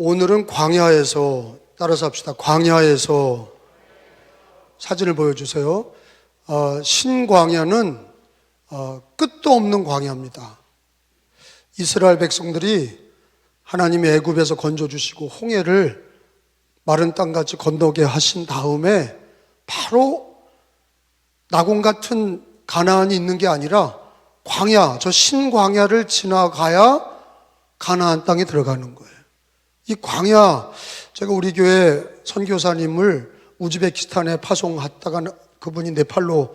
오늘은 광야에서, 따라서 합시다. 광야에서. 사진을 보여주세요. 신광야는 끝도 없는 광야입니다. 이스라엘 백성들이 하나님이 애굽에서 건져주시고 홍해를 마른 땅같이 건너게 하신 다음에 바로 낙원 같은 가나안이 있는 게 아니라 광야, 저 신광야를 지나가야 가나안 땅에 들어가는 거예요. 이 광야, 제가 우리 교회 선교사님을 우즈베키스탄에 파송했다가 그분이 네팔로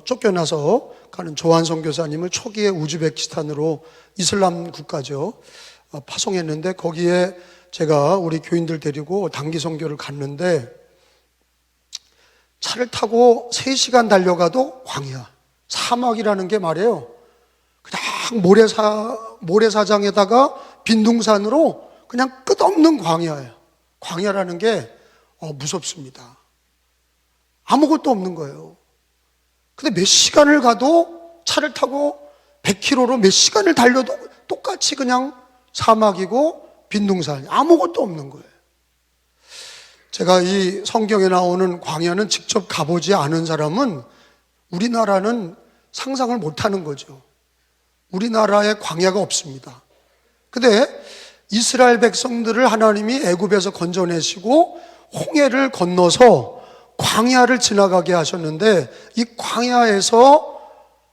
쫓겨나서 가는 조한 선교사님을 초기에 우즈베키스탄으로, 이슬람 국가죠, 파송했는데 거기에 제가 우리 교인들 데리고 단기 선교를 갔는데 차를 타고 3시간 달려가도 광야, 사막이라는 게 말이에요. 그냥 모래사장에다가 빈둥산으로 그냥 끝없는 광야예요. 광야라는 게 무섭습니다. 아무것도 없는 거예요. 근데 몇 시간을 가도, 차를 타고 100km로 몇 시간을 달려도 똑같이 그냥 사막이고 빈둥산, 아무것도 없는 거예요. 제가 이 성경에 나오는 광야는 직접 가보지 않은 사람은 우리나라는 상상을 못하는 거죠. 우리나라에 광야가 없습니다. 근데 이스라엘 백성들을 하나님이 애굽에서 건져내시고 홍해를 건너서 광야를 지나가게 하셨는데 이 광야에서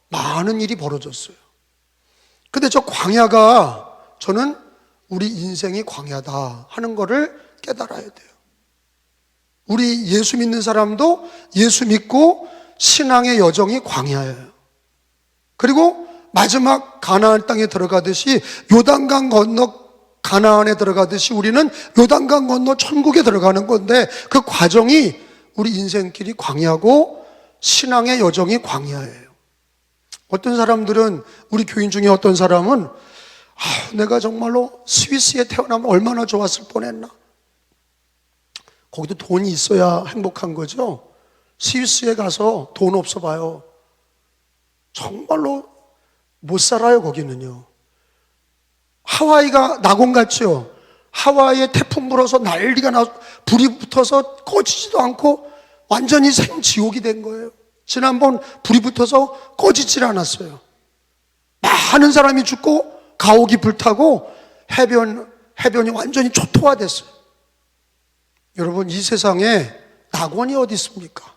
많은 일이 벌어졌어요. 근데 저 광야가, 저는 우리 인생이 광야다 하는 거를 깨달아야 돼요. 우리 예수 믿는 사람도 예수 믿고 신앙의 여정이 광야예요. 그리고 마지막 가나안 땅에 들어가듯이, 요단강 건너 가나안에 들어가듯이 우리는 요단강 건너 천국에 들어가는 건데, 그 과정이 우리 인생길이 광야고 신앙의 여정이 광야예요. 어떤 사람들은, 우리 교인 중에 어떤 사람은 내가 정말로 스위스에 태어나면 얼마나 좋았을 뻔했나. 거기도 돈이 있어야 행복한 거죠. 스위스에 가서 돈 없어 봐요, 정말로 못 살아요. 거기는요. 하와이가 낙원 같죠. 하와이에 태풍 불어서 난리가 나서 불이 붙어서 꺼지지도 않고 완전히 생지옥이 된 거예요. 지난번 불이 붙어서 꺼지질 않았어요. 많은 사람이 죽고 가옥이 불타고 해변이 완전히 초토화됐어요. 여러분, 이 세상에 낙원이 어디 있습니까?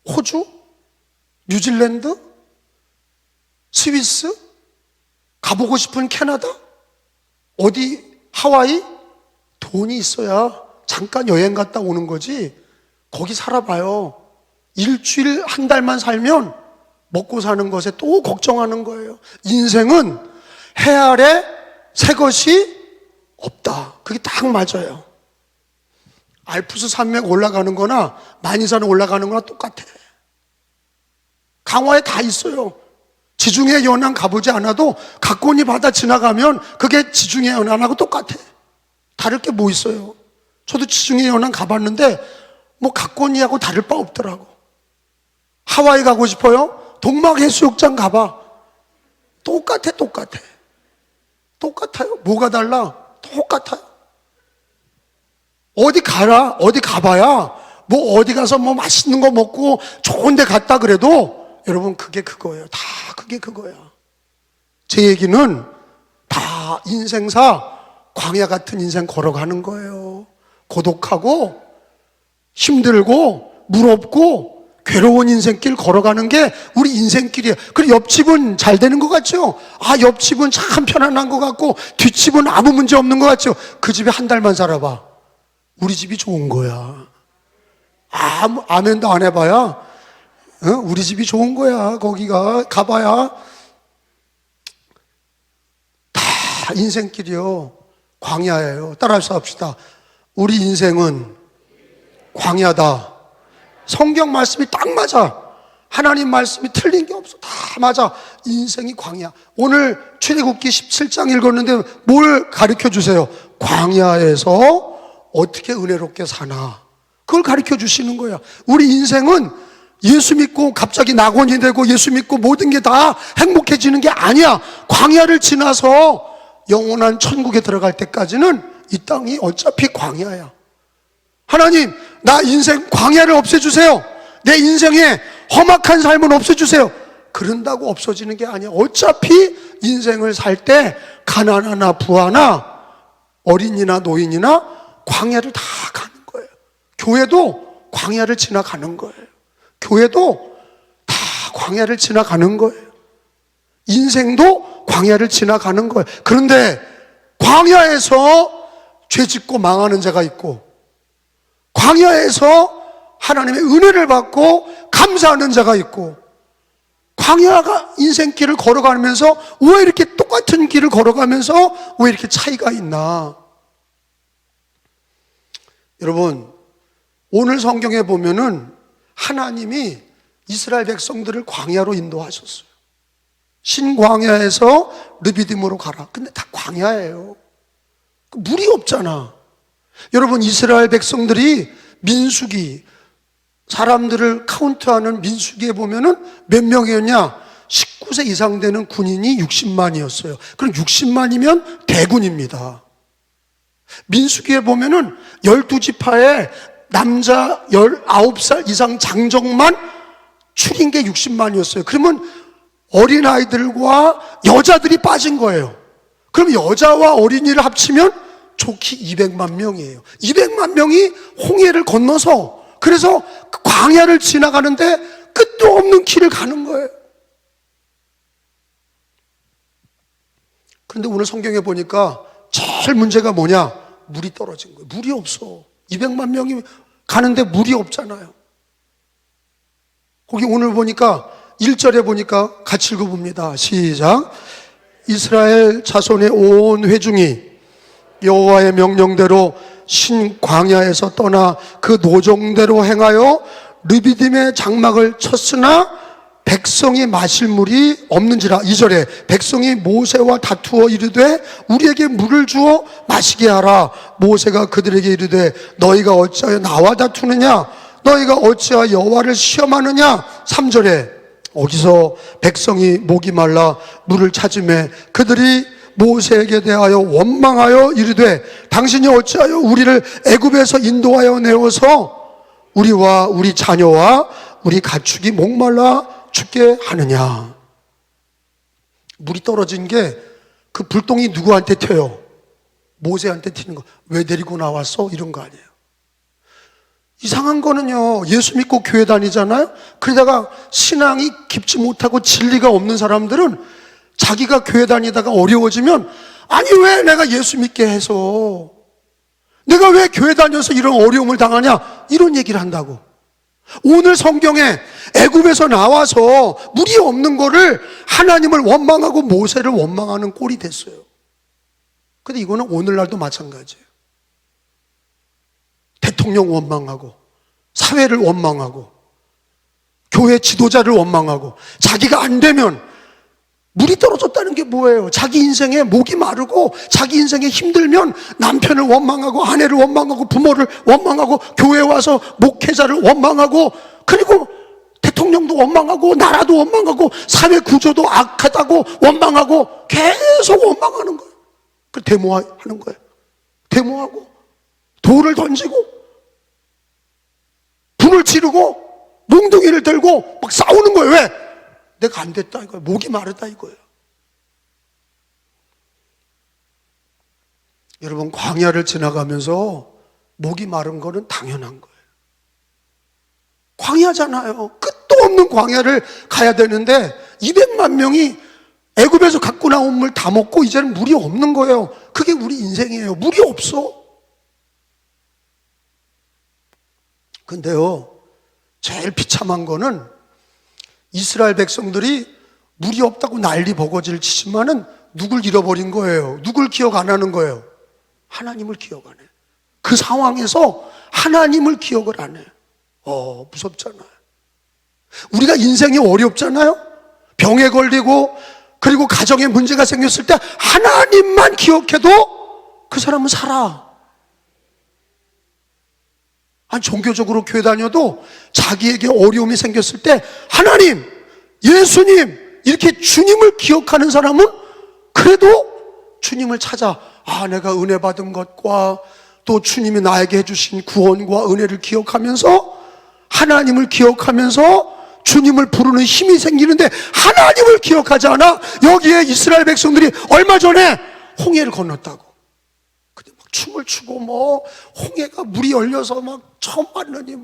호주? 뉴질랜드? 스위스? 가보고 싶은 캐나다? 어디? 하와이? 돈이 있어야 잠깐 여행 갔다 오는 거지, 거기 살아봐요. 일주일, 한 달만 살면 먹고 사는 것에 또 걱정하는 거예요. 인생은 해 아래 새 것이 없다. 그게 딱 맞아요. 알프스 산맥 올라가는 거나 만이산 올라가는 거나 똑같아. 강화에 다 있어요. 지중해 연안 가보지 않아도 각고니 바다 지나가면 그게 지중해 연안하고 똑같아. 다를 게 뭐 있어요. 저도 지중해 연안 가봤는데 뭐 각고니하고 다를 바 없더라고. 하와이 가고 싶어요? 동막 해수욕장 가봐. 똑같아요. 뭐가 달라? 똑같아요. 어디 가봐야 뭐 어디 가서 뭐 맛있는 거 먹고 좋은 데 갔다 그래도 여러분, 그게 그거예요. 다 그게 그거야. 제 얘기는 다 인생사 광야 같은 인생 걸어가는 거예요. 고독하고 힘들고 무겁고 괴로운 인생길 걸어가는 게 우리 인생길이에요. 그리고 옆집은 잘 되는 것 같죠? 옆집은 참 편안한 것 같고 뒷집은 아무 문제 없는 것 같죠? 그 집에 한 달만 살아봐. 우리 집이 좋은 거야. 아멘도 안 해봐야 우리 집이 좋은 거야. 거기가 가봐야 다 인생길이요, 광야예요. 따라서 합시다. 우리 인생은 광야다. 성경 말씀이 딱 맞아. 하나님 말씀이 틀린 게 없어. 다 맞아. 인생이 광야. 오늘 출애굽기 17장 읽었는데 뭘 가르쳐 주세요? 광야에서 어떻게 은혜롭게 사나, 그걸 가르쳐 주시는 거야. 우리 인생은 예수 믿고 갑자기 낙원이 되고 예수 믿고 모든 게 다 행복해지는 게 아니야. 광야를 지나서 영원한 천국에 들어갈 때까지는 이 땅이 어차피 광야야. 하나님, 나 인생 광야를 없애주세요. 내 인생에 험악한 삶은 없애주세요. 그런다고 없어지는 게 아니야. 어차피 인생을 살 때 가난하나 부하나 어린이나 노인이나 광야를 다 가는 거예요. 교회도 광야를 지나가는 거예요. 교회도 다 광야를 지나가는 거예요. 인생도 광야를 지나가는 거예요. 그런데 광야에서 죄 짓고 망하는 자가 있고, 광야에서 하나님의 은혜를 받고 감사하는 자가 있고, 광야가 인생길을 걸어가면서 왜 이렇게 똑같은 길을 걸어가면서 왜 이렇게 차이가 있나? 여러분, 오늘 성경에 보면은 하나님이 이스라엘 백성들을 광야로 인도하셨어요. 신광야에서 르비딤으로 가라. 근데 다 광야예요. 물이 없잖아. 여러분, 이스라엘 백성들이 민수기, 사람들을 카운트하는 민수기에 보면은 몇 명이었냐? 19세 이상 되는 군인이 60만이었어요. 그럼 60만이면 대군입니다. 민수기에 보면은 12지파에 남자 19살 이상 장정만 추린 게 60만이었어요. 그러면 어린아이들과 여자들이 빠진 거예요. 그럼 여자와 어린이를 합치면 좋게 200만 명이에요. 200만 명이 홍해를 건너서, 그래서 그 광야를 지나가는데 끝도 없는 길을 가는 거예요. 그런데 오늘 성경에 보니까 제일 문제가 뭐냐? 물이 떨어진 거예요. 물이 없어. 200만 명이 가는데 물이 없잖아요. 거기 오늘 보니까 1절에 보니까 같이 읽어봅니다. 시작. 이스라엘 자손의 온 회중이 여호와의 명령대로 신광야에서 떠나 그 노정대로 행하여 르비딤의 장막을 쳤으나 백성이 마실 물이 없는지라. 2절에 백성이 모세와 다투어 이르되 우리에게 물을 주어 마시게 하라. 모세가 그들에게 이르되 너희가 어찌하여 나와 다투느냐? 너희가 어찌하여 여호와를 시험하느냐? 3절에 어디서 백성이 목이 말라 물을 찾으매 그들이 모세에게 대하여 원망하여 이르되 당신이 어찌하여 우리를 애굽에서 인도하여 내어서 우리와 우리 자녀와 우리 가축이 목말라 죽게 하느냐? 물이 떨어진 게 그 불똥이 누구한테 튀어요? 모세한테 튀는 거. 왜 데리고 나왔어? 이런 거 아니에요. 이상한 거는요, 예수 믿고 교회 다니잖아요? 그러다가 신앙이 깊지 못하고 진리가 없는 사람들은 자기가 교회 다니다가 어려워지면, 아니 왜 내가 예수 믿게 해서, 내가 왜 교회 다녀서 이런 어려움을 당하냐, 이런 얘기를 한다고. 오늘 성경에 애굽에서 나와서 물이 없는 거를 하나님을 원망하고 모세를 원망하는 꼴이 됐어요. 근데 이거는 오늘날도 마찬가지예요. 대통령 원망하고, 사회를 원망하고, 교회 지도자를 원망하고, 자기가 안 되면 물이 떨어졌다는 게 뭐예요? 자기 인생에 목이 마르고 자기 인생에 힘들면 남편을 원망하고 아내를 원망하고 부모를 원망하고 교회에 와서 목회자를 원망하고, 그리고 대통령도 원망하고 나라도 원망하고 사회 구조도 악하다고 원망하고 계속 원망하는 거예요. 그 데모하는 거예요. 데모하고 돌을 던지고 불을 지르고 몽둥이를 들고 막 싸우는 거예요. 왜? 내가 안 됐다 이거예요. 목이 마르다 이거예요. 여러분, 광야를 지나가면서 목이 마른 거는 당연한 거예요. 광야잖아요. 끝도 없는 광야를 가야 되는데 200만 명이 애굽에서 갖고 나온 물 다 먹고 이제는 물이 없는 거예요. 그게 우리 인생이에요. 물이 없어. 근데요, 제일 비참한 거는 이스라엘 백성들이 물이 없다고 난리 버거지를 치지만은 누굴 잃어버린 거예요? 누굴 기억 안 하는 거예요? 하나님을 기억 안 해. 그 상황에서 하나님을 기억을 안 해. 무섭잖아요. 우리가 인생이 어렵잖아요. 병에 걸리고 그리고 가정에 문제가 생겼을 때 하나님만 기억해도 그 사람은 살아. 아니, 종교적으로 교회 다녀도 자기에게 어려움이 생겼을 때 하나님, 예수님 이렇게 주님을 기억하는 사람은 그래도 주님을 찾아 내가 은혜 받은 것과 또 주님이 나에게 해주신 구원과 은혜를 기억하면서 하나님을 기억하면서 주님을 부르는 힘이 생기는데 하나님을 기억하지 않아. 여기에 이스라엘 백성들이 얼마 전에 홍해를 건넜다고. 근데 막 춤을 추고 홍해가 물이 열려서 막 처음 봤느니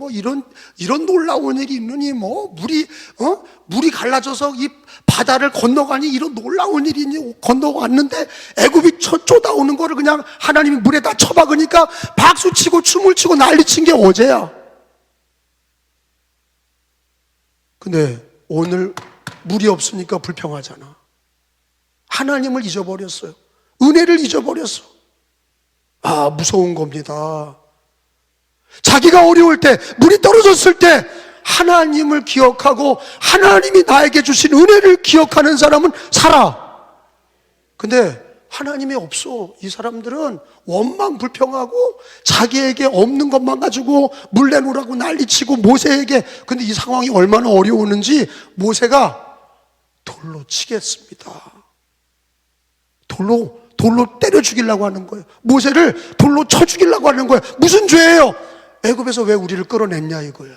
이런 놀라운 일이 있느니 물이 갈라져서 이 바다를 건너가니 이런 놀라운 일이니 건너갔는데 애굽이 쫓아오는 거를 그냥 하나님이 물에다 쳐박으니까 박수치고 춤을 추고 난리친 게 어제야. 근데 오늘 물이 없으니까 불평하잖아. 하나님을 잊어버렸어요. 은혜를 잊어버렸어. 무서운 겁니다. 자기가 어려울 때, 물이 떨어졌을 때 하나님을 기억하고 하나님이 나에게 주신 은혜를 기억하는 사람은 살아. 근데 하나님이 없어. 이 사람들은 원망 불평하고 자기에게 없는 것만 가지고 물 내놓으라고 난리치고 모세에게. 근데 이 상황이 얼마나 어려웠는지 모세가 돌로 치겠습니다. 돌로 때려 죽이려고 하는 거예요. 모세를 돌로 쳐 죽이려고 하는 거예요. 무슨 죄예요? 애굽에서 왜 우리를 끌어냈냐 이거야.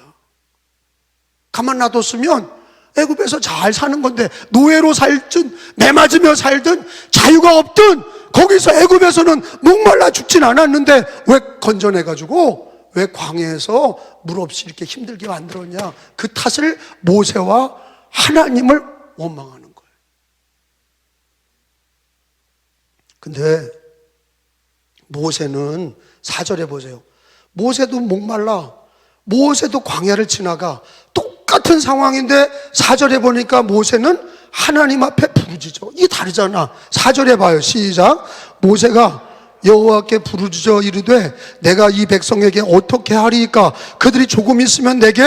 가만 놔뒀으면 애굽에서 잘 사는 건데 노예로 살든 매 맞으며 살든 자유가 없든 거기서 애굽에서는 목말라 죽진 않았는데 왜 건져내가지고 왜 광야에서 물 없이 이렇게 힘들게 만들었냐. 그 탓을 모세와 하나님을 원망하는 거예요. 근데 모세는 4절에 보세요. 모세도 목말라, 모세도 광야를 지나가 똑같은 상황인데 4절에 보니까 모세는 하나님 앞에 부르짖어. 이게 다르잖아. 4절에 봐요. 시작. 모세가 여호와께 부르짖어 이르되 내가 이 백성에게 어떻게 하리이까? 그들이 조금 있으면 내게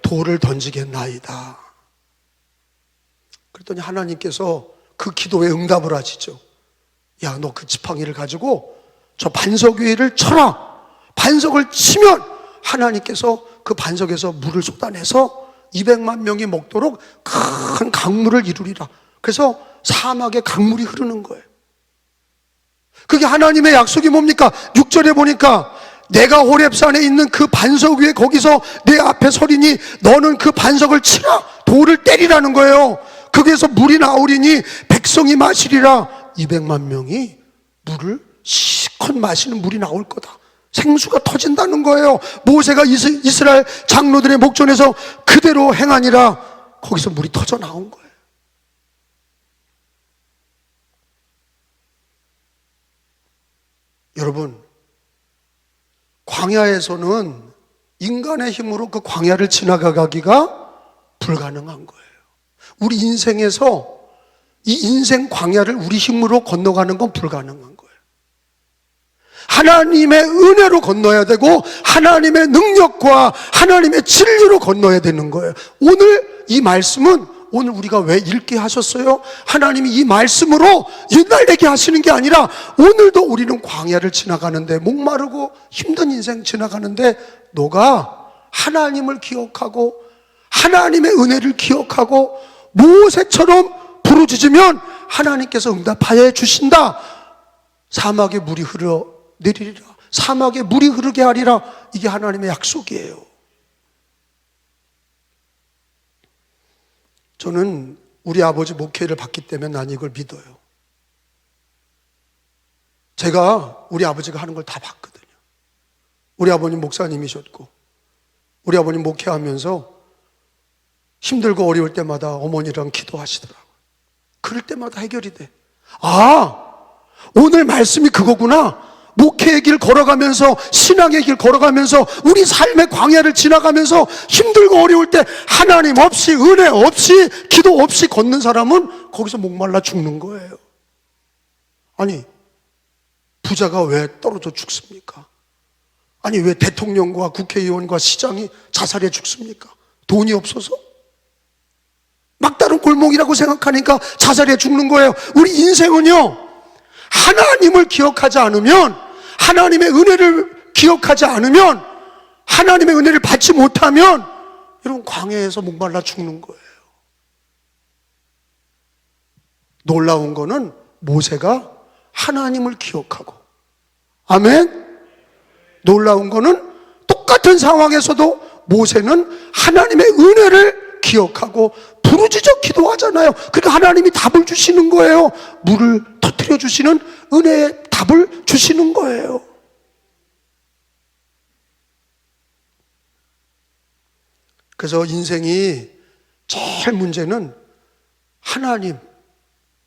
돌을 던지겠나이다. 그랬더니 하나님께서 그 기도에 응답을 하시죠. 야, 너 그 지팡이를 가지고 저 반석 위를 쳐라. 반석을 치면 하나님께서 그 반석에서 물을 쏟아내서 200만 명이 먹도록 큰 강물을 이루리라. 그래서 사막에 강물이 흐르는 거예요. 그게 하나님의 약속이 뭡니까? 6절에 보니까 내가 호렙산에 있는 그 반석 위에 거기서 내 앞에 서리니 너는 그 반석을 치라. 돌을 때리라는 거예요. 거기에서 물이 나오리니 백성이 마시리라. 200만 명이 물을 실컷 마시는 물이 나올 거다. 생수가 터진다는 거예요. 모세가 이스라엘 장로들의 목전에서 그대로 행하니라. 거기서 물이 터져 나온 거예요. 여러분, 광야에서는 인간의 힘으로 그 광야를 지나가기가 불가능한 거예요. 우리 인생에서 이 인생 광야를 우리 힘으로 건너가는 건 불가능한 거예요. 하나님의 은혜로 건너야 되고 하나님의 능력과 하나님의 진리로 건너야 되는 거예요. 오늘 이 말씀은 오늘 우리가 왜 읽게 하셨어요? 하나님이 이 말씀으로 옛날되게 하시는 게 아니라 오늘도 우리는 광야를 지나가는데 목마르고 힘든 인생 지나가는데 너가 하나님을 기억하고 하나님의 은혜를 기억하고 모세처럼 부르짖으면 하나님께서 응답하여 주신다. 사막에 물이 흐르 내리리라. 사막에 물이 흐르게 하리라. 이게 하나님의 약속이에요. 저는 우리 아버지 목회를 받기 때문에 난 이걸 믿어요. 제가 우리 아버지가 하는 걸 다 봤거든요. 우리 아버님 목사님이셨고 우리 아버님 목회하면서 힘들고 어려울 때마다 어머니랑 기도하시더라고요. 그럴 때마다 해결이 돼. 오늘 말씀이 그거구나. 목회의 길 걸어가면서 신앙의 길 걸어가면서 우리 삶의 광야를 지나가면서 힘들고 어려울 때 하나님 없이 은혜 없이 기도 없이 걷는 사람은 거기서 목말라 죽는 거예요. 아니 부자가 왜 떨어져 죽습니까? 아니 왜 대통령과 국회의원과 시장이 자살해 죽습니까? 돈이 없어서? 막다른 골목이라고 생각하니까 자살해 죽는 거예요. 우리 인생은요, 하나님을 기억하지 않으면, 하나님의 은혜를 기억하지 않으면, 하나님의 은혜를 받지 못하면 여러분 광야에서 목말라 죽는 거예요. 놀라운 거는 모세가 하나님을 기억하고. 아멘. 놀라운 거는 똑같은 상황에서도 모세는 하나님의 은혜를 기억하고 부르짖어 기도하잖아요. 그러니까 하나님이 답을 주시는 거예요. 물을 터뜨려 주시는 은혜의 답을 주시는 거예요. 그래서 인생이 제일 문제는 하나님,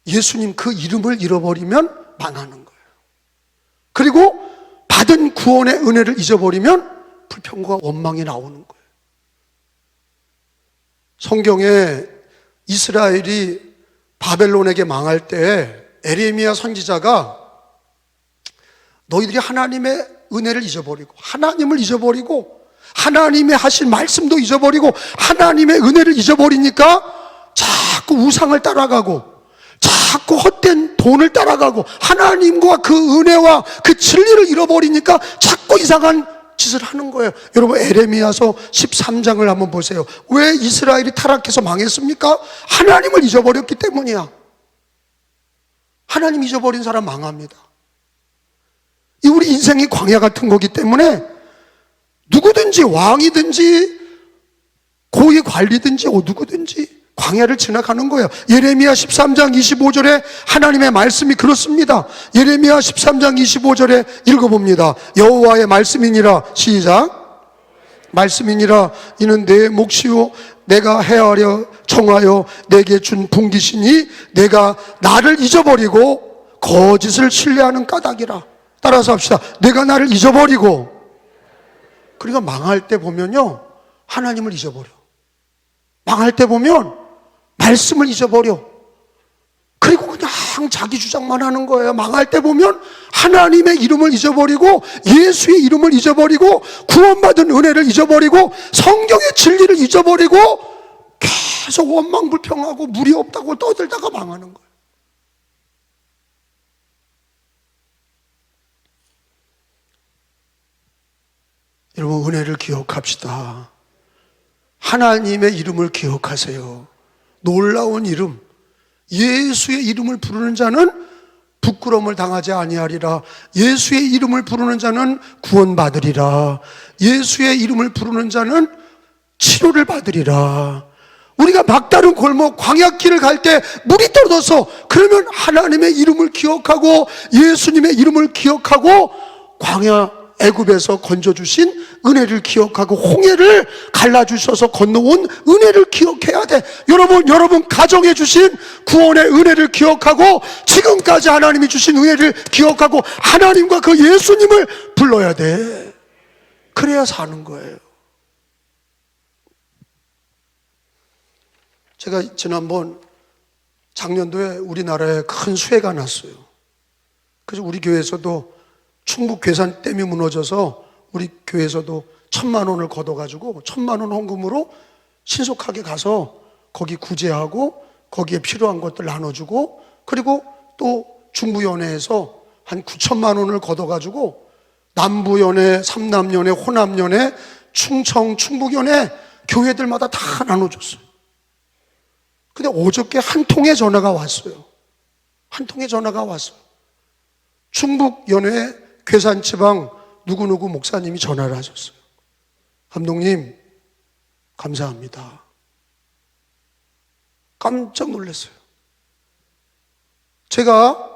예수님 그 이름을 잃어버리면 망하는 거예요. 그리고 받은 구원의 은혜를 잊어버리면 불평과 원망이 나오는 거예요. 성경에 이스라엘이 바벨론에게 망할 때 에레미야 선지자가 너희들이 하나님의 은혜를 잊어버리고 하나님을 잊어버리고 하나님의 하신 말씀도 잊어버리고 하나님의 은혜를 잊어버리니까 자꾸 우상을 따라가고 자꾸 헛된 돈을 따라가고 하나님과 그 은혜와 그 진리를 잃어버리니까 자꾸 이상한 짓을 하는 거예요. 여러분 에레미야서 13장을 한번 보세요. 왜 이스라엘이 타락해서 망했습니까? 하나님을 잊어버렸기 때문이야. 하나님 잊어버린 사람 망합니다. 이 우리 인생이 광야 같은 거기 때문에 누구든지 왕이든지 고위 관리든지 누구든지 광야를 지나가는 거예요. 예레미야 13장 25절에 하나님의 말씀이 그렇습니다. 예레미야 13장 25절에 읽어봅니다. 여호와의 말씀이니라. 시작. 말씀이니라. 이는 내 몫이요 내가 헤아려 청하여 내게 준 분기시니 내가 나를 잊어버리고 거짓을 신뢰하는 까닭이라. 따라서 합시다. 내가 나를 잊어버리고. 그러니까 망할 때 보면요 하나님을 잊어버려. 망할 때 보면 말씀을 잊어버려. 그리고 그냥 자기 주장만 하는 거예요. 망할 때 보면 하나님의 이름을 잊어버리고 예수의 이름을 잊어버리고 구원받은 은혜를 잊어버리고 성경의 진리를 잊어버리고 계속 원망 불평하고 물이 없다고 떠들다가 망하는 거예요. 여러분 은혜를 기억합시다. 하나님의 이름을 기억하세요. 놀라운 이름, 예수의 이름을 부르는 자는 부끄러움을 당하지 아니하리라. 예수의 이름을 부르는 자는 구원받으리라. 예수의 이름을 부르는 자는 치료를 받으리라. 우리가 막다른 골목 광야길을 갈 때 물이 떨어져서 그러면 하나님의 이름을 기억하고 예수님의 이름을 기억하고 광야 애굽에서 건져주신 은혜를 기억하고 홍해를 갈라주셔서 건너온 은혜를 기억해야 돼. 여러분 가정에 주신 구원의 은혜를 기억하고 지금까지 하나님이 주신 은혜를 기억하고 하나님과 그 예수님을 불러야 돼. 그래야 사는 거예요. 제가 지난번 작년도에 우리나라에 큰 수해가 났어요. 그래서 우리 교회에서도 충북 괴산댐이 무너져서 우리 교회에서도 1,000만 원을 걷어가지고 1,000만 원 헌금으로 신속하게 가서 거기 구제하고 거기에 필요한 것들 나눠주고 그리고 또 중부연회에서 한 9천만 원을 걷어가지고 남부연회, 삼남연회, 호남연회, 충청, 충북연회 교회들마다 다 나눠줬어요. 근데 어저께 한 통의 전화가 왔어요. 한 통의 전화가 왔어요. 충북연회 괴산지방 누구누구 목사님이 전화를 하셨어요. 감독님 감사합니다. 깜짝 놀랐어요. 제가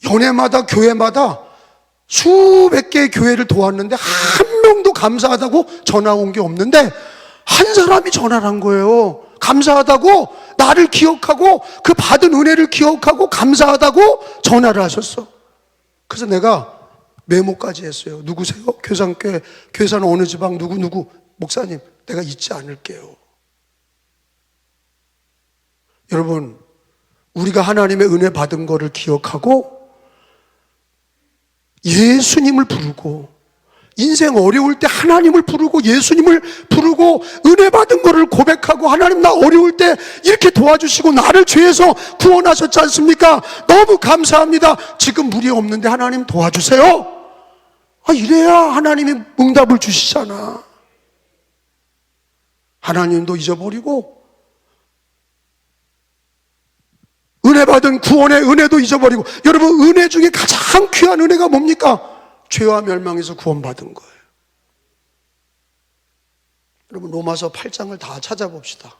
연회마다 교회마다 수백 개의 교회를 도왔는데 한 명도 감사하다고 전화 온 게 없는데 한 사람이 전화를 한 거예요. 감사하다고, 나를 기억하고 그 받은 은혜를 기억하고 감사하다고 전화를 하셨어. 그래서 내가 메모까지 했어요. 누구세요? 괴산교회, 괴산 어느 지방 누구 목사님, 내가 잊지 않을게요. 여러분, 우리가 하나님의 은혜 받은 거를 기억하고 예수님을 부르고 인생 어려울 때 하나님을 부르고 예수님을 부르고 은혜 받은 거를 고백하고 하나님 나 어려울 때 이렇게 도와주시고 나를 죄에서 구원하셨지 않습니까? 너무 감사합니다. 지금 물이 없는데 하나님 도와주세요. 이래야 하나님이 응답을 주시잖아. 하나님도 잊어버리고 은혜 받은 구원의 은혜도 잊어버리고, 여러분 은혜 중에 가장 귀한 은혜가 뭡니까? 죄와 멸망에서 구원받은 거예요. 여러분 로마서 8장을 다 찾아봅시다.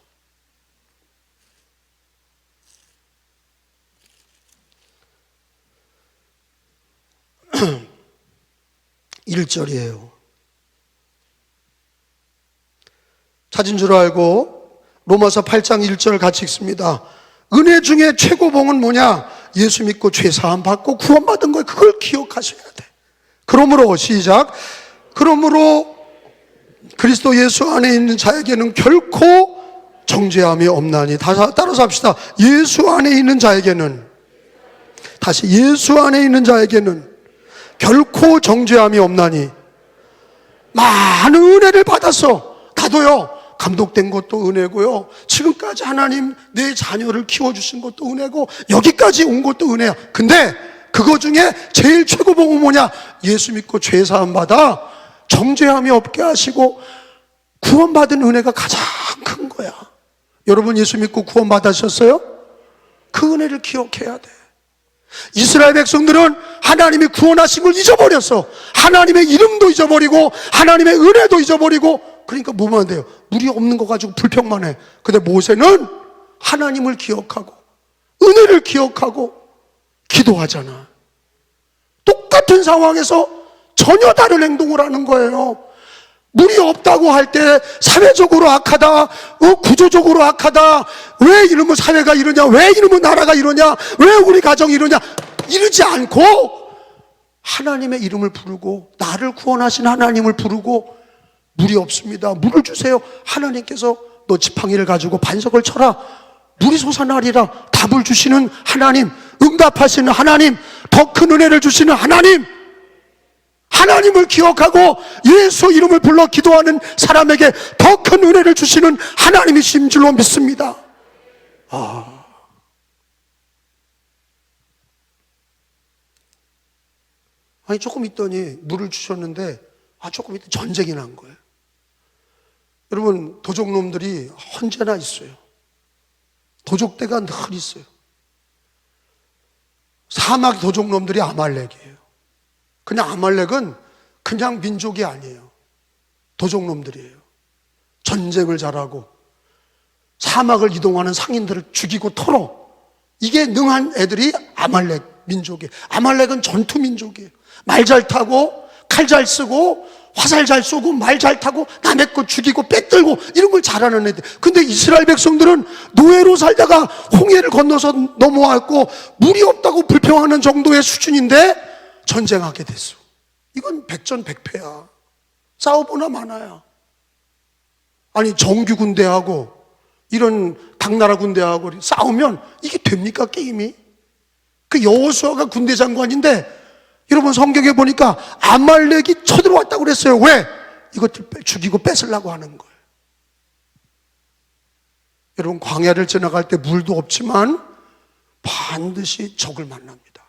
1절이에요. 찾은 줄 알고 로마서 8장 1절 같이 읽습니다. 은혜 중에 최고봉은 뭐냐? 예수 믿고 죄사함 받고 구원받은 거예요. 그걸 기억하셔야 돼. 그러므로 시작. 그러므로 그리스도 예수 안에 있는 자에게는 결코 정죄함이 없나니. 따라서 합시다. 예수 안에 있는 자에게는, 다시 예수 안에 있는 자에게는 결코 정죄함이 없나니. 많은 은혜를 받았어. 나도요. 감독된 것도 은혜고요. 지금까지 하나님 내 자녀를 키워주신 것도 은혜고, 여기까지 온 것도 은혜야. 근데 그거 중에 제일 최고봉은 뭐냐? 예수 믿고 죄사함 받아 정죄함이 없게 하시고 구원받은 은혜가 가장 큰 거야. 여러분 예수 믿고 구원받으셨어요? 그 은혜를 기억해야 돼. 이스라엘 백성들은 하나님이 구원하신 걸 잊어버렸어. 하나님의 이름도 잊어버리고 하나님의 은혜도 잊어버리고. 그러니까 뭐만 돼요? 물이 없는 거 가지고 불평만 해. 근데 모세는 하나님을 기억하고 은혜를 기억하고 기도하잖아. 똑같은 상황에서 전혀 다른 행동을 하는 거예요. 물이 없다고 할 때 사회적으로 악하다, 구조적으로 악하다, 왜 이러면 사회가 이러냐, 왜 이러면 나라가 이러냐, 왜 우리 가정이 이러냐, 이러지 않고 하나님의 이름을 부르고 나를 구원하신 하나님을 부르고, 물이 없습니다, 물을 주세요. 하나님께서 너 지팡이를 가지고 반석을 쳐라, 물이 솟아나리라. 답을 주시는 하나님, 응답하시는 하나님, 더 큰 은혜를 주시는 하나님, 하나님을 기억하고 예수 이름을 불러 기도하는 사람에게 더 큰 은혜를 주시는 하나님이신 줄로 믿습니다. 아니 조금 있더니 물을 주셨는데 조금 있더니 전쟁이 난 거예요. 여러분 도적놈들이 언제나 있어요. 도적대가 늘 있어요. 사막 도적놈들이 아말렉이에요. 그냥 아말렉은 그냥 민족이 아니에요. 도적놈들이에요. 전쟁을 잘하고 사막을 이동하는 상인들을 죽이고 털어. 이게 능한 애들이 아말렉 민족이에요. 아말렉은 전투 민족이에요. 말 잘 타고 칼 잘 쓰고 화살 잘 쏘고 말 잘 타고 남의 거 죽이고 빼들고 이런 걸 잘하는 애들. 근데 이스라엘 백성들은 노예로 살다가 홍해를 건너서 넘어왔고 물이 없다고 불평하는 정도의 수준인데 전쟁하게 됐어. 이건 백전백패야. 싸워보나 마나야. 아니 정규 군대하고 이런 당나라 군대하고 싸우면 이게 됩니까 게임이? 그 여호수아가 군대 장관인데 여러분 성경에 보니까 아말렉이 쳐들어왔다고 그랬어요. 왜? 이것들 죽이고 뺏으려고 하는 거예요. 여러분 광야를 지나갈 때 물도 없지만 반드시 적을 만납니다.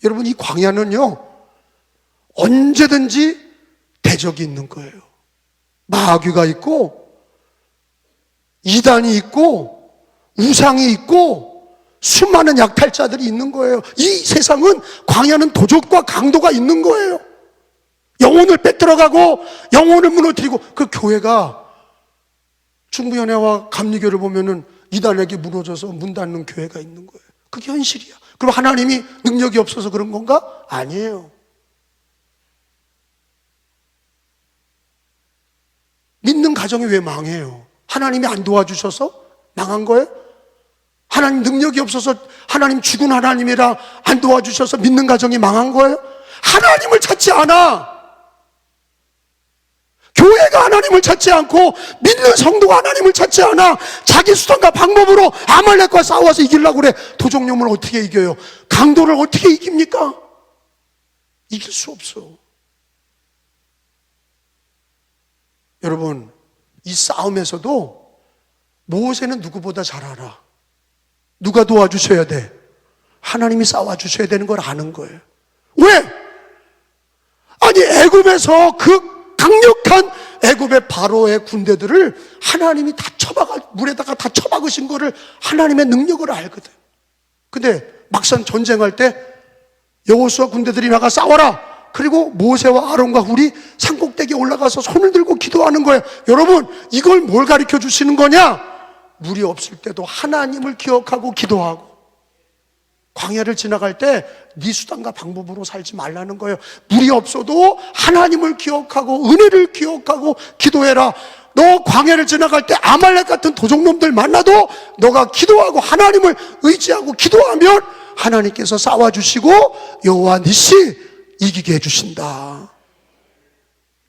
여러분 이 광야는요 언제든지 대적이 있는 거예요. 마귀가 있고 이단이 있고 우상이 있고 수많은 약탈자들이 있는 거예요. 이 세상은, 광야는 도적과 강도가 있는 거예요. 영혼을 빼들어가고 영혼을 무너뜨리고. 그 교회가 충무연회와 감리교를 보면은 이단에게 무너져서 문 닫는 교회가 있는 거예요. 그게 현실이야. 그럼 하나님이 능력이 없어서 그런 건가? 아니에요. 믿는 가정이 왜 망해요? 하나님이 안 도와주셔서 망한 거예요? 하나님 능력이 없어서, 하나님 죽은 하나님이라 안 도와주셔서 믿는 가정이 망한 거예요? 하나님을 찾지 않아. 교회가 하나님을 찾지 않고 믿는 성도가 하나님을 찾지 않아. 자기 수단과 방법으로 아말렉과 싸워서 이기려고 그래. 도적놈을 어떻게 이겨요? 강도를 어떻게 이깁니까? 이길 수 없어. 여러분 이 싸움에서도 모세는 누구보다 잘 알아. 누가 도와주셔야 돼? 하나님이 싸워주셔야 되는 걸 아는 거예요. 왜? 아니 애굽에서 그 강력한 애굽의 바로의 군대들을 하나님이 다 물에다가 다 쳐박으신 거를 하나님의 능력을 알거든. 근데 막상 전쟁할 때 여호수아 군대들이 나가 싸워라. 그리고 모세와 아론과 훌이 산꼭대기에 올라가서 손을 들고 기도하는 거예요. 여러분, 이걸 뭘 가르쳐 주시는 거냐? 물이 없을 때도 하나님을 기억하고 기도하고, 광야를 지나갈 때 네 수단과 방법으로 살지 말라는 거예요. 물이 없어도 하나님을 기억하고 은혜를 기억하고 기도해라. 너 광야를 지나갈 때 아말렉 같은 도적놈들 만나도 너가 기도하고 하나님을 의지하고 기도하면 하나님께서 싸워주시고 여호와 니시 이기게 해주신다.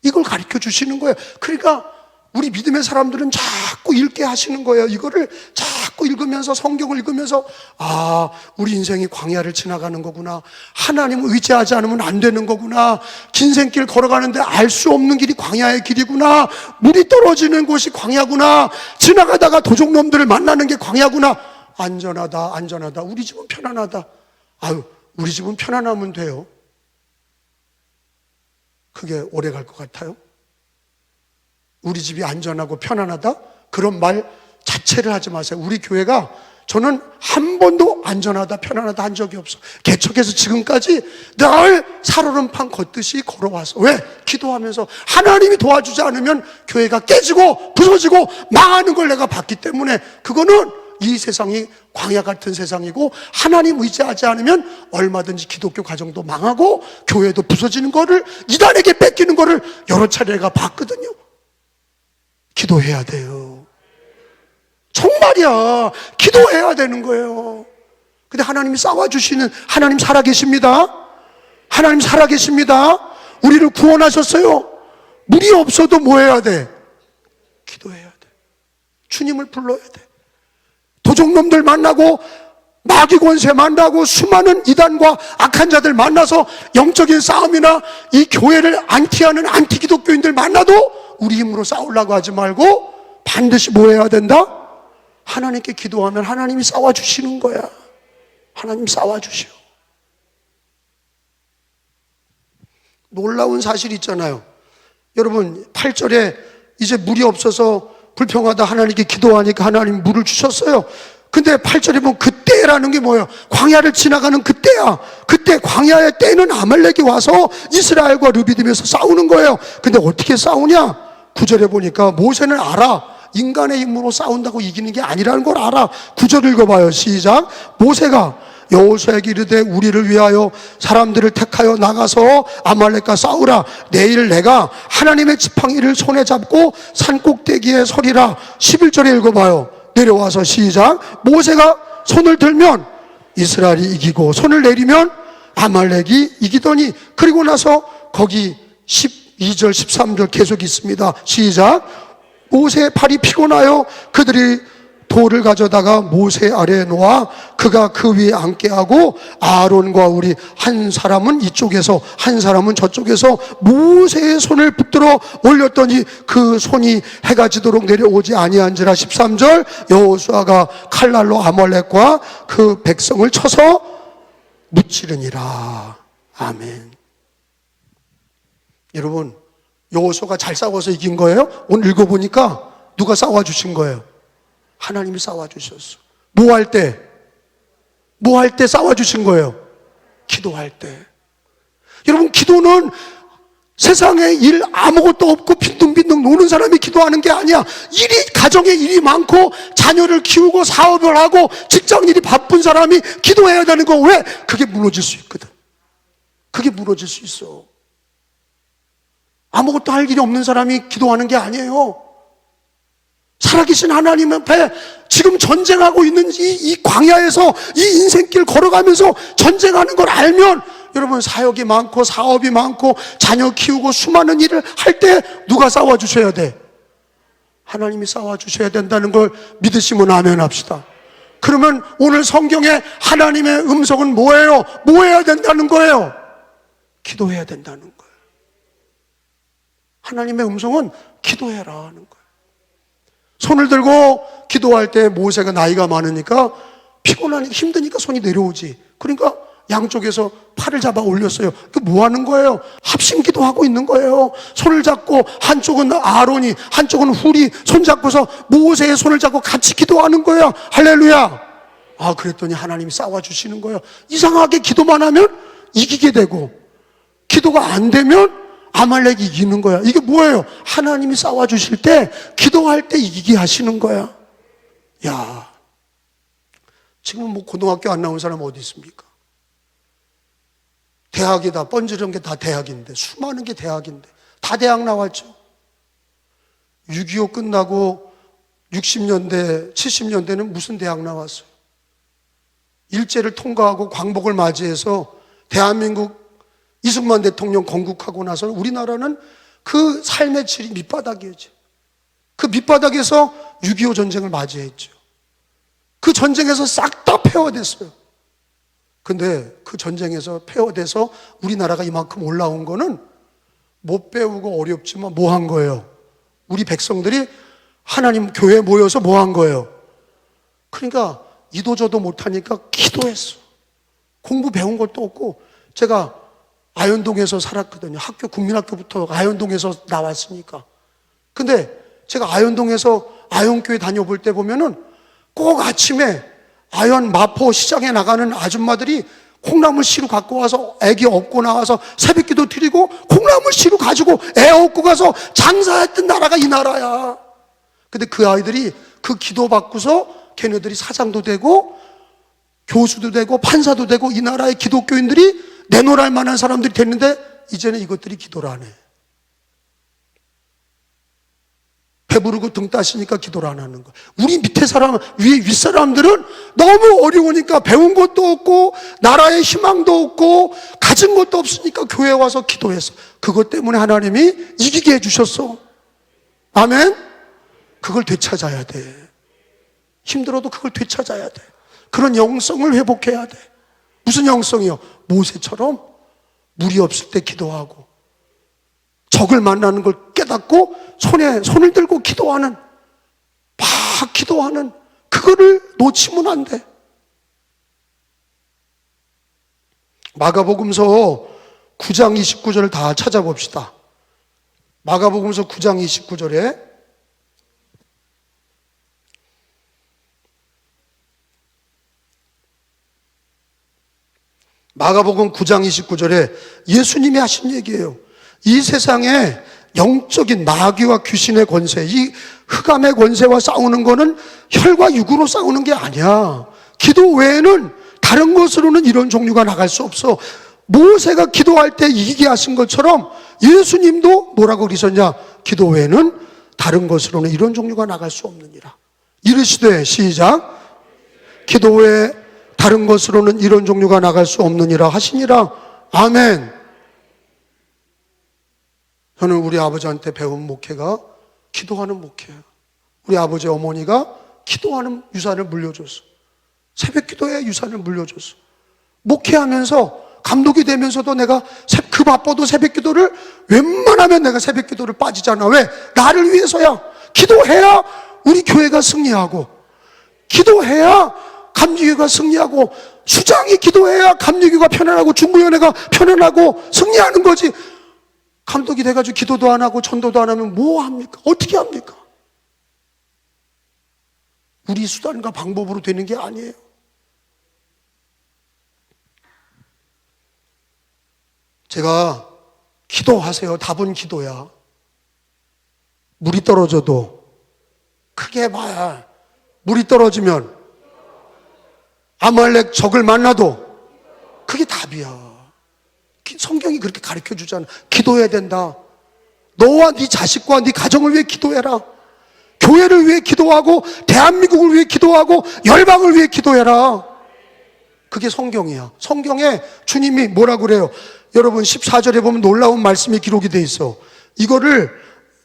이걸 가르쳐 주시는 거예요. 그러니까 우리 믿음의 사람들은 자꾸 읽게 하시는 거예요. 이거를 자꾸 읽으면서, 성경을 읽으면서, 아, 우리 인생이 광야를 지나가는 거구나. 하나님을 의지하지 않으면 안 되는 거구나. 긴 생길 걸어가는데 알 수 없는 길이 광야의 길이구나. 물이 떨어지는 곳이 광야구나. 지나가다가 도적놈들을 만나는 게 광야구나. 안전하다, 안전하다. 우리 집은 편안하다. 아유, 우리 집은 편안하면 돼요. 그게 오래 갈 것 같아요? 우리 집이 안전하고 편안하다? 그런 말 자체를 하지 마세요. 우리 교회가, 저는 한 번도 안전하다, 편안하다 한 적이 없어. 개척해서 지금까지 늘 살얼음판 걷듯이 걸어와서. 왜? 기도하면서 하나님이 도와주지 않으면 교회가 깨지고 부서지고 망하는 걸 내가 봤기 때문에, 그거는 이 세상이 광야 같은 세상이고 하나님 의지하지 않으면 얼마든지 기독교 가정도 망하고 교회도 부서지는 거를, 이단에게 뺏기는 거를 여러 차례 내가 봤거든요. 기도해야 돼요. 정말이야. 기도해야 되는 거예요. 근데 하나님이 싸워주시는 하나님 살아계십니다. 하나님 살아계십니다. 우리를 구원하셨어요. 물이 없어도 뭐 해야 돼? 기도해야 돼. 주님을 불러야 돼. 도적놈들 만나고 마귀 권세 만나고 수많은 이단과 악한 자들 만나서 영적인 싸움이나 이 교회를 안티하는 안티 기독교인들 만나도 우리 힘으로 싸우려고 하지 말고 반드시 뭐 해야 된다? 하나님께 기도하면 하나님이 싸워주시는 거야. 하나님 싸워주셔. 놀라운 사실이 있잖아요. 여러분, 8절에 이제 물이 없어서 불평하다 하나님께 기도하니까 하나님 물을 주셨어요. 근데 8절에 보면 그때라는 게 뭐예요? 광야를 지나가는 그때야. 그때 광야의 때는 아말렉이 와서 이스라엘과 르비딤에서 싸우는 거예요. 근데 어떻게 싸우냐? 9절에 보니까 모세는 알아. 인간의 힘으로 싸운다고 이기는 게 아니라는 걸 알아. 9절 읽어봐요. 시작. 모세가 여호수아에게 이르되 우리를 위하여 사람들을 택하여 나가서 아말렉과 싸우라. 내일 내가 하나님의 지팡이를 손에 잡고 산꼭대기에 서리라. 11절에 읽어봐요. 내려와서 시작. 모세가 손을 들면 이스라엘이 이기고 손을 내리면 아말렉이 이기더니, 그리고 나서 거기 12절 13절 계속 있습니다. 시작. 모세의 팔이 피곤하여 그들이 돌을 가져다가 모세 아래에 놓아 그가 그 위에 앉게 하고 아론과 우리 한 사람은 이쪽에서 한 사람은 저쪽에서 모세의 손을 붙들어 올렸더니 그 손이 해가 지도록 내려오지 아니한지라. 13절. 여호수아가 칼날로 아말렉과 그 백성을 쳐서 무찌르니라. 아멘. 여러분, 여호수아가 잘 싸워서 이긴 거예요? 오늘 읽어보니까 누가 싸워주신 거예요? 하나님이 싸워주셨어. 뭐 할 때? 뭐 할 때 싸워주신 거예요? 기도할 때. 여러분, 기도는 세상에 일 아무것도 없고 빈둥빈둥 노는 사람이 기도하는 게 아니야. 가정에 일이 많고 자녀를 키우고 사업을 하고 직장 일이 바쁜 사람이 기도해야 되는 거. 왜? 그게 무너질 수 있거든. 그게 무너질 수 있어. 아무것도 할 일이 없는 사람이 기도하는 게 아니에요. 살아계신 하나님 앞에 지금 전쟁하고 있는 이 광야에서 이 인생길 걸어가면서 전쟁하는 걸 알면, 여러분, 사역이 많고 사업이 많고 자녀 키우고 수많은 일을 할 때 누가 싸워주셔야 돼? 하나님이 싸워주셔야 된다는 걸 믿으시면 아멘 합시다. 그러면 오늘 성경에 하나님의 음성은 뭐예요? 뭐 해야 된다는 거예요? 기도해야 된다는 거예요. 하나님의 음성은 기도해라 하는 거예요. 손을 들고 기도할 때 모세가 나이가 많으니까 피곤하니까 힘드니까 손이 내려오지. 그러니까 양쪽에서 팔을 잡아 올렸어요. 그 뭐 하는 거예요? 합심 기도하고 있는 거예요. 손을 잡고 한쪽은 아론이 한쪽은 훌이 손 잡고서 모세의 손을 잡고 같이 기도하는 거예요. 할렐루야. 그랬더니 하나님이 싸워주시는 거예요. 이상하게 기도만 하면 이기게 되고, 기도가 안 되면 아말렉이 이기는 거야. 이게 뭐예요? 하나님이 싸워주실 때, 기도할 때 이기게 하시는 거야. 야, 지금 뭐 고등학교 안 나온 사람 어디 있습니까? 대학이다. 번지른 게 다 대학인데, 수많은 게 대학인데, 다 대학 나왔죠. 6.25 끝나고 60년대, 70년대는 무슨 대학 나왔어요? 일제를 통과하고 광복을 맞이해서 대한민국 이승만 대통령 건국하고 나서 우리나라는 그 삶의 질이 밑바닥이었죠. 그 밑바닥에서 6.25 전쟁을 맞이했죠. 그 전쟁에서 싹 다 폐허됐어요. 근데 그 전쟁에서 폐허돼서 우리나라가 이만큼 올라온 거는 못 배우고 어렵지만 뭐 한 거예요? 우리 백성들이 하나님 교회에 모여서 뭐 한 거예요? 그러니까 이도저도 못하니까 기도했어. 공부 배운 것도 없고, 제가 아현동에서 살았거든요. 학교, 국민학교부터 아현동에서 나왔으니까. 근데 제가 아현동에서 아현교회 다녀볼 때 보면은 꼭 아침에 아현 마포 시장에 나가는 아줌마들이 콩나물 씨루 갖고 와서 애기 업고 나와서 새벽기도 드리고 콩나물 씨루 가지고 애 업고 가서 장사했던 나라가 이 나라야. 근데 그 아이들이 그 기도 받고서 걔네들이 사장도 되고 교수도 되고 판사도 되고 이 나라의 기독교인들이 내놓을 만한 사람들이 됐는데 이제는 이것들이 기도를 안 해. 배부르고 등 따시니까 기도를 안 하는 거야. 우리 밑에 사람, 위에 윗사람들은 너무 어려우니까 배운 것도 없고 나라의 희망도 없고 가진 것도 없으니까 교회에 와서 기도했어. 그것 때문에 하나님이 이기게 해주셨어. 아멘? 그걸 되찾아야 돼. 힘들어도 그걸 되찾아야 돼. 그런 영성을 회복해야 돼. 무슨 영성이요? 모세처럼 물이 없을 때 기도하고 적을 만나는 걸 깨닫고 손에 손을 들고 기도하는, 막 기도하는, 그거를 놓치면 안 돼. 마가복음서 9장 29절을 다 찾아봅시다. 마가복음서 9장 29절에 마가복음 9장 29절에 예수님이 하신 얘기예요. 이 세상에 영적인 마귀와 귀신의 권세, 이 흑암의 권세와 싸우는 거는 혈과 육으로 싸우는 게 아니야. 기도 외에는 다른 것으로는 이런 종류가 나갈 수 없어. 모세가 기도할 때 이기게 하신 것처럼 예수님도 뭐라고 그러셨냐? 기도 외에는 다른 것으로는 이런 종류가 나갈 수 없느니라. 이르시되, 시작. 기도 외에 다른 것으로는 이런 종류가 나갈 수 없느니라 하시니라. 아멘. 저는 우리 아버지한테 배운 목회가 기도하는 목회예요. 우리 아버지 어머니가 기도하는 유산을 물려줬어. 새벽 기도의 유산을 물려줬어. 목회하면서 감독이 되면서도 내가 그 바빠도 새벽 기도를 웬만하면 내가 새벽 기도를 빠지잖아. 왜? 나를 위해서야. 기도해야 우리 교회가 승리하고, 기도해야 감리교가 승리하고, 수장이 기도해야 감리교가 편안하고 중부위원회가 편안하고 승리하는 거지. 감독이 돼가지고 기도도 안 하고 전도도 안 하면 뭐 합니까? 어떻게 합니까? 우리 수단과 방법으로 되는 게 아니에요. 제가 기도하세요. 답은 기도야. 물이 떨어져도 크게 봐야, 물이 떨어지면 아말렉 적을 만나도 그게 답이야. 성경이 그렇게 가르쳐 주잖아. 기도해야 된다. 너와 네 자식과 네 가정을 위해 기도해라. 교회를 위해 기도하고 대한민국을 위해 기도하고 열방을 위해 기도해라. 그게 성경이야. 성경에 주님이 뭐라고 그래요? 여러분 14절에 보면 놀라운 말씀이 기록이 돼 있어. 이거를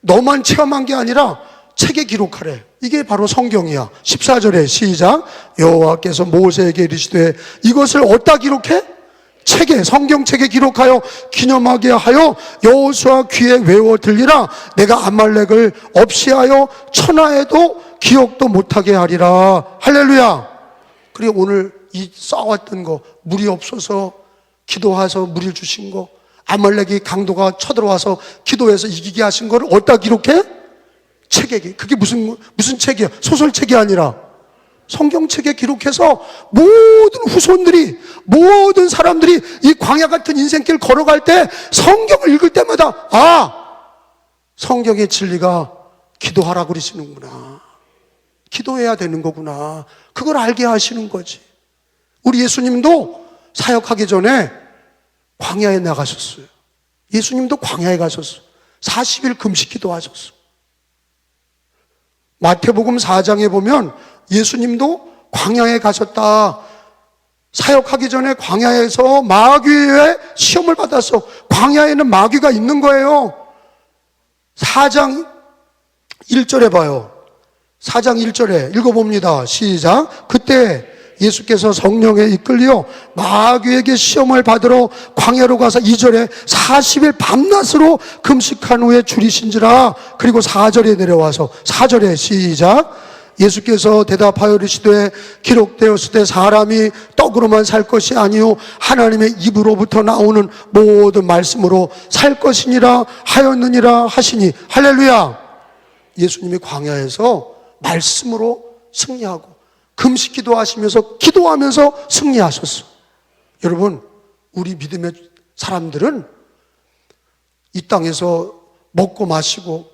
너만 체험한 게 아니라 책에 기록하래. 이게 바로 성경이야. 14절에 시작. 여호와께서 모세에게 이르시되 이것을 어디다 기록해? 책에, 성경책에 기록하여 기념하게 하여 여호수아 귀에 외워 들리라. 내가 아말렉을 없이 하여 천하에도 기억도 못하게 하리라. 할렐루야. 그리고 오늘 이 싸웠던 거, 물이 없어서 기도해서 물을 주신 거, 아말렉이 강도가 쳐들어와서 기도해서 이기게 하신 거를 어디다 기록해? 책에. 그게 무슨 책이야? 소설책이 아니라 성경책에 기록해서 모든 후손들이, 모든 사람들이 이 광야 같은 인생길 걸어갈 때 성경을 읽을 때마다 성경의 진리가 기도하라고 그러시는구나, 기도해야 되는 거구나, 그걸 알게 하시는 거지. 우리 예수님도 사역하기 전에 광야에 나가셨어요. 예수님도 광야에 가셨어요. 40일 금식 기도하셨어요. 마태복음 4장에 보면 예수님도 광야에 가셨다. 사역하기 전에 광야에서 마귀의 시험을 받았어. 광야에는 마귀가 있는 거예요. 4장 1절에 봐요. 4장 1절에 읽어봅니다. 시작. 그때 예수께서 성령에 이끌려 마귀에게 시험을 받으러 광야로 가서 2절에 40일 밤낮으로 금식한 후에 줄이신지라. 그리고 4절에 내려와서 4절에 시작. 예수께서 대답하여 이르시되 기록되었을 때 사람이 떡으로만 살 것이 아니요 하나님의 입으로부터 나오는 모든 말씀으로 살 것이니라 하였느니라 하시니. 할렐루야. 예수님이 광야에서 말씀으로 승리하고 금식 기도하시면서 기도하면서 승리하셨어. 여러분, 우리 믿음의 사람들은 이 땅에서 먹고 마시고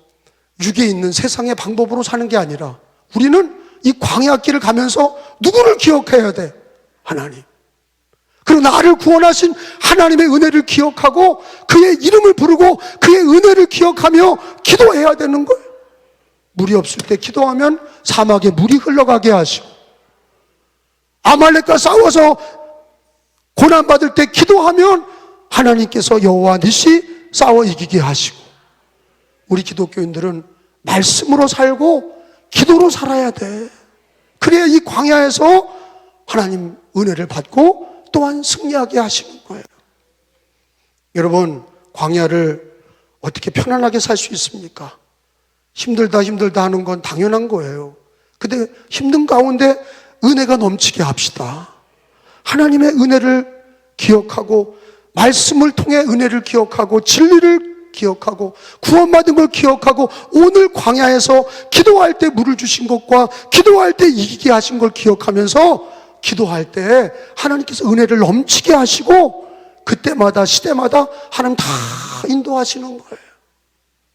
육에 있는 세상의 방법으로 사는 게 아니라 우리는 이 광야길을 가면서 누구를 기억해야 돼? 하나님. 그리고 나를 구원하신 하나님의 은혜를 기억하고 그의 이름을 부르고 그의 은혜를 기억하며 기도해야 되는 거예요. 물이 없을 때 기도하면 사막에 물이 흘러가게 하시고, 아말렉과 싸워서 고난받을 때 기도하면 하나님께서 여호와 니시 싸워 이기게 하시고, 우리 기독교인들은 말씀으로 살고 기도로 살아야 돼. 그래야 이 광야에서 하나님 은혜를 받고 또한 승리하게 하시는 거예요. 여러분, 광야를 어떻게 편안하게 살 수 있습니까? 힘들다 하는 건 당연한 거예요. 근데 힘든 가운데 은혜가 넘치게 합시다. 하나님의 은혜를 기억하고 말씀을 통해 은혜를 기억하고 진리를 기억하고 구원받은 걸 기억하고 오늘 광야에서 기도할 때 물을 주신 것과 기도할 때 이기게 하신 걸 기억하면서 기도할 때 하나님께서 은혜를 넘치게 하시고 그때마다 시대마다 하나님 다 인도하시는 거예요.